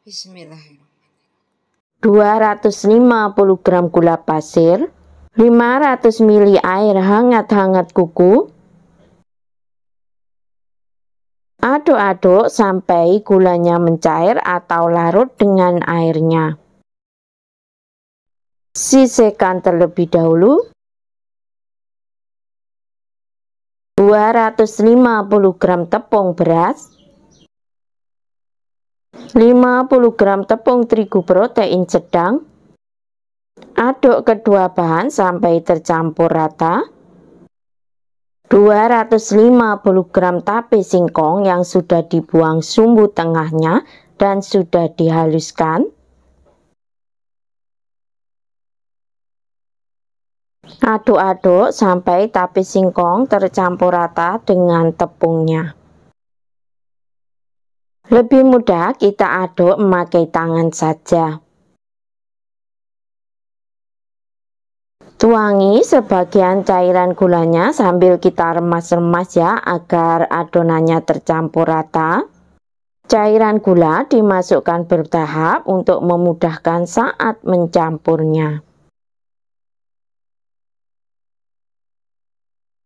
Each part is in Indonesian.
Bismillahirrahmanirrahim. 250 gram gula pasir, 500 ml air hangat-hangat kuku. Aduk-aduk sampai gulanya mencair atau larut dengan airnya. Sisihkan terlebih dahulu. 250 gram tepung beras, 50 gram tepung terigu protein sedang. Aduk kedua bahan sampai tercampur rata. 250 gram tape singkong yang sudah dibuang sumbu tengahnya dan sudah dihaluskan. Aduk-aduk sampai tape singkong tercampur rata dengan tepungnya. Lebih mudah kita aduk memakai tangan saja. Tuangi sebagian cairan gulanya sambil kita remas-remas ya, agar adonannya tercampur rata. Cairan gula dimasukkan bertahap untuk memudahkan saat mencampurnya.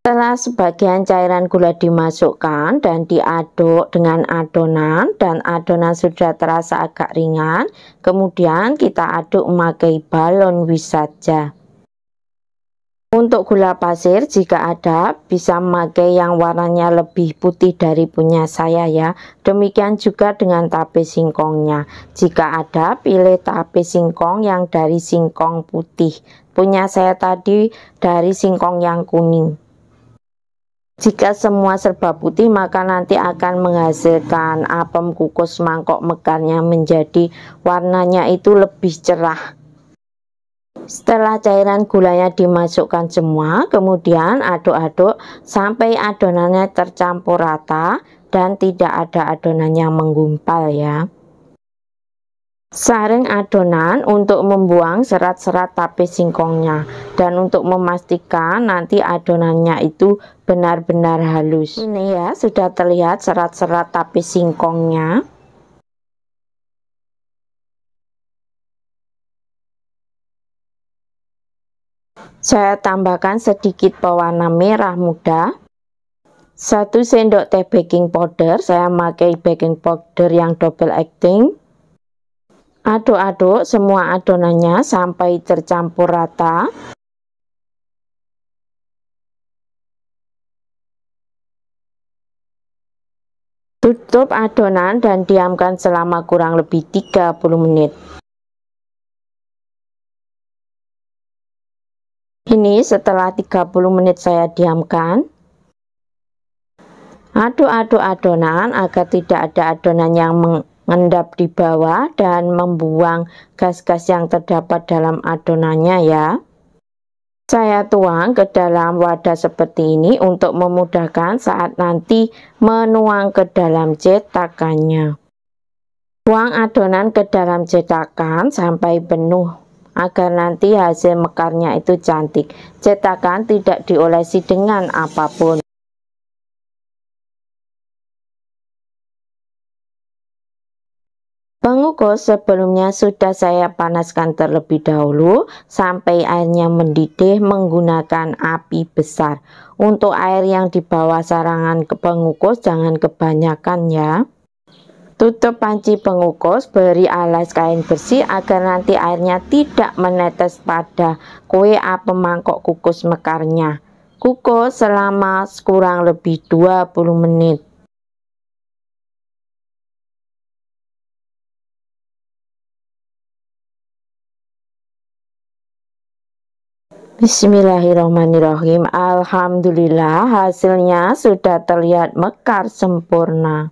Setelah sebagian cairan gula dimasukkan dan diaduk dengan adonan dan adonan sudah terasa agak ringan, kemudian kita aduk memakai balon whisk saja. Untuk gula pasir jika ada bisa memakai yang warnanya lebih putih dari punya saya ya. Demikian juga dengan tape singkongnya. Jika ada pilih tape singkong yang dari singkong putih. Punya saya tadi dari singkong yang kuning. Jika semua serba putih maka nanti akan menghasilkan apem kukus mangkok mekarnya menjadi warnanya itu lebih cerah. Setelah cairan gulanya dimasukkan semua, kemudian aduk-aduk sampai adonannya tercampur rata dan tidak ada adonan yang menggumpal ya. Saring adonan untuk membuang serat-serat tape singkongnya dan untuk memastikan nanti adonannya itu benar-benar halus. Ini ya, sudah terlihat serat-serat tape singkongnya. Saya tambahkan sedikit pewarna merah muda, 1 sendok teh baking powder, saya pakai baking powder yang double acting. Aduk-aduk semua adonannya sampai tercampur rata. Tutup adonan dan diamkan selama kurang lebih 30 menit. Ini setelah 30 menit saya diamkan. Aduk-aduk adonan agar tidak ada adonan yang mengendap di bawah dan membuang gas-gas yang terdapat dalam adonannya ya. Saya tuang ke dalam wadah seperti ini untuk memudahkan saat nanti menuang ke dalam cetakannya. Tuang adonan ke dalam cetakan sampai penuh agar nanti hasil mekarnya itu cantik. Cetakan tidak diolesi dengan apapun. Pengukus sebelumnya sudah saya panaskan terlebih dahulu sampai airnya mendidih menggunakan api besar. Untuk air yang di bawah sarangan ke pengukus jangan kebanyakan ya. Tutup panci pengukus, beri alas kain bersih agar nanti airnya tidak menetes pada kue apem mangkok kukus mekarnya. Kukus selama kurang lebih 20 menit. Bismillahirrahmanirrahim. Alhamdulillah hasilnya sudah terlihat mekar sempurna.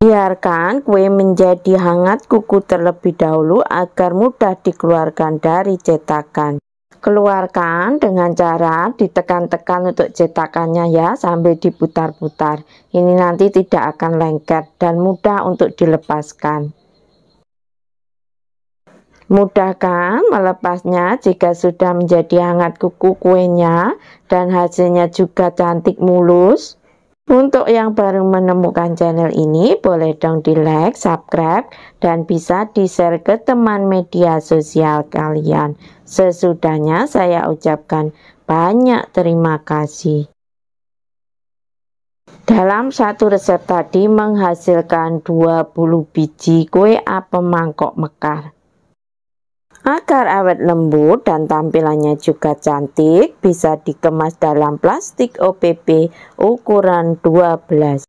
Biarkan kue menjadi hangat kuku terlebih dahulu agar mudah dikeluarkan dari cetakan. Keluarkan dengan cara ditekan-tekan untuk cetakannya ya, sambil diputar-putar. Ini nanti tidak akan lengket dan mudah untuk dilepaskan. Mudah kan melepasnya jika sudah menjadi hangat kuku kuenya dan hasilnya juga cantik mulus. Untuk yang baru menemukan channel ini, boleh dong di like, subscribe, dan bisa di-share ke teman media sosial kalian. Sesudahnya saya ucapkan banyak terima kasih. Dalam satu resep tadi menghasilkan 20 biji kue apem mangkok mekar. Agar awet lembut dan tampilannya juga cantik, bisa dikemas dalam plastik OPP ukuran 12.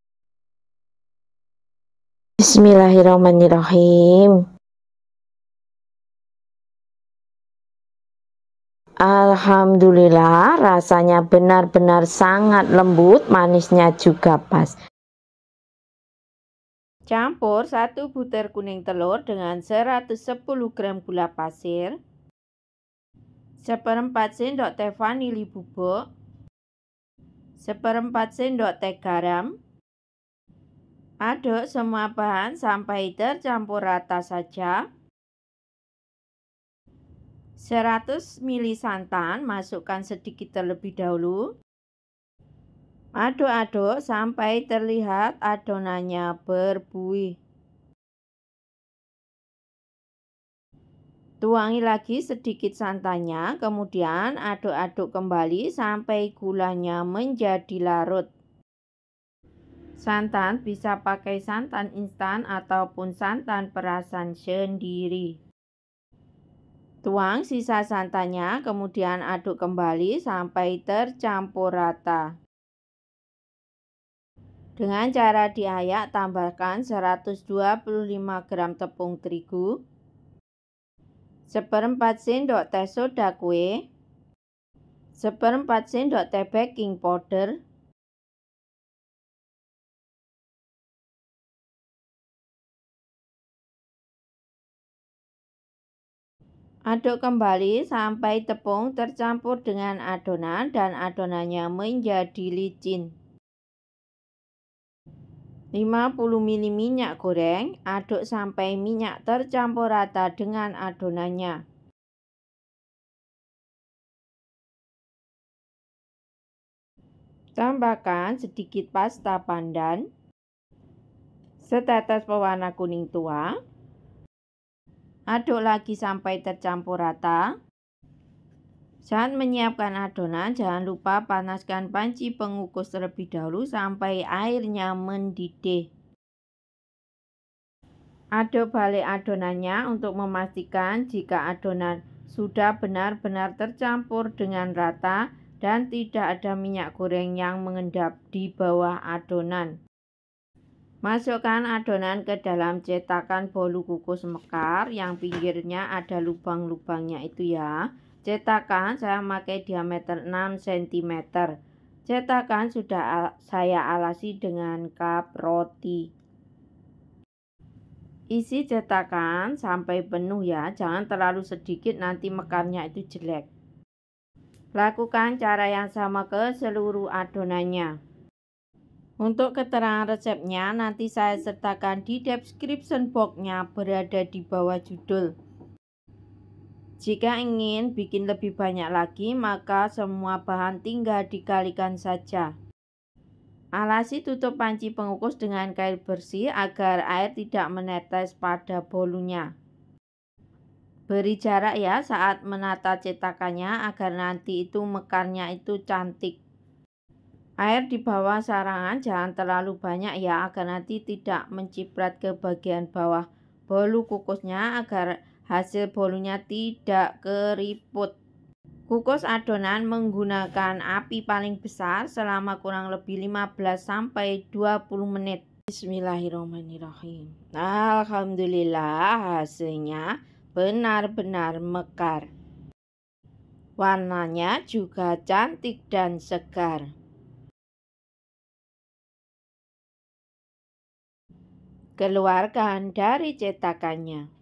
Bismillahirrahmanirrahim. Alhamdulillah, rasanya benar-benar sangat lembut, manisnya juga pas. Campur 1 butir kuning telur dengan 110 gram gula pasir, 1/4 sendok teh vanili bubuk, 1/4 sendok teh garam. Aduk semua bahan sampai tercampur rata saja. 100 ml santan masukkan sedikit terlebih dahulu. Aduk-aduk sampai terlihat adonannya berbuih. Tuangi lagi sedikit santannya, kemudian aduk-aduk kembali sampai gulanya menjadi larut. Santan bisa pakai santan instan ataupun santan perasan sendiri. Tuang sisa santannya, kemudian aduk kembali sampai tercampur rata. Dengan cara diayak, tambahkan 125 gram tepung terigu, 1/4 sendok teh soda kue, 1/4 sendok teh baking powder, aduk kembali sampai tepung tercampur dengan adonan dan adonannya menjadi licin. 50 ml minyak goreng, aduk sampai minyak tercampur rata dengan adonannya. Tambahkan sedikit pasta pandan, setetes pewarna kuning tua. Aduk lagi sampai tercampur rata. Saat menyiapkan adonan, jangan lupa panaskan panci pengukus terlebih dahulu sampai airnya mendidih. Aduk balik adonannya untuk memastikan jika adonan sudah benar-benar tercampur dengan rata dan tidak ada minyak goreng yang mengendap di bawah adonan. Masukkan adonan ke dalam cetakan bolu kukus mekar yang pinggirnya ada lubang-lubangnya itu ya. Cetakan saya pakai diameter 6 cm. Cetakan sudah saya alasi dengan kap roti. Isi cetakan sampai penuh ya, jangan terlalu sedikit nanti mekarnya itu jelek. Lakukan cara yang sama ke seluruh adonannya. Untuk keterangan resepnya nanti saya sertakan di description box-nya berada di bawah judul. Jika ingin bikin lebih banyak lagi, maka semua bahan tinggal dikalikan saja. Alasi tutup panci pengukus dengan kain bersih agar air tidak menetes pada bolunya. Beri jarak ya saat menata cetakannya agar nanti itu mekarnya itu cantik. Air di bawah sarangan jangan terlalu banyak ya agar nanti tidak menciprat ke bagian bawah bolu kukusnya agar hasil bolunya tidak keriput. Kukus adonan menggunakan api paling besar selama kurang lebih 15-20 menit. Bismillahirrahmanirrahim. Alhamdulillah hasilnya benar-benar mekar. Warnanya juga cantik dan segar. Keluarkan dari cetakannya.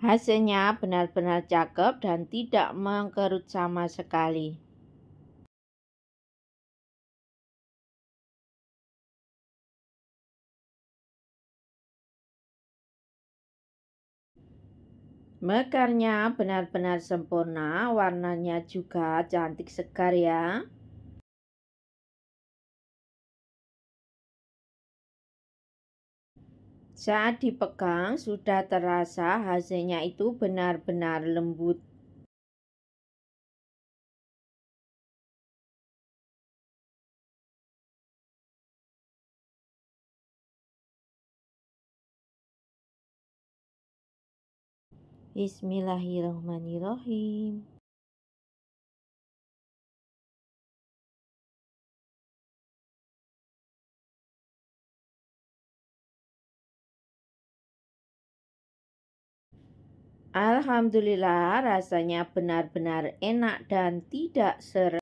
Hasilnya benar-benar cakep dan tidak mengkerut sama sekali. Mekarnya benar-benar sempurna, warnanya juga cantik segar ya. Saat dipegang sudah terasa hasilnya itu benar-benar lembut. Bismillahirrahmanirrahim. Alhamdulillah rasanya benar-benar enak dan tidak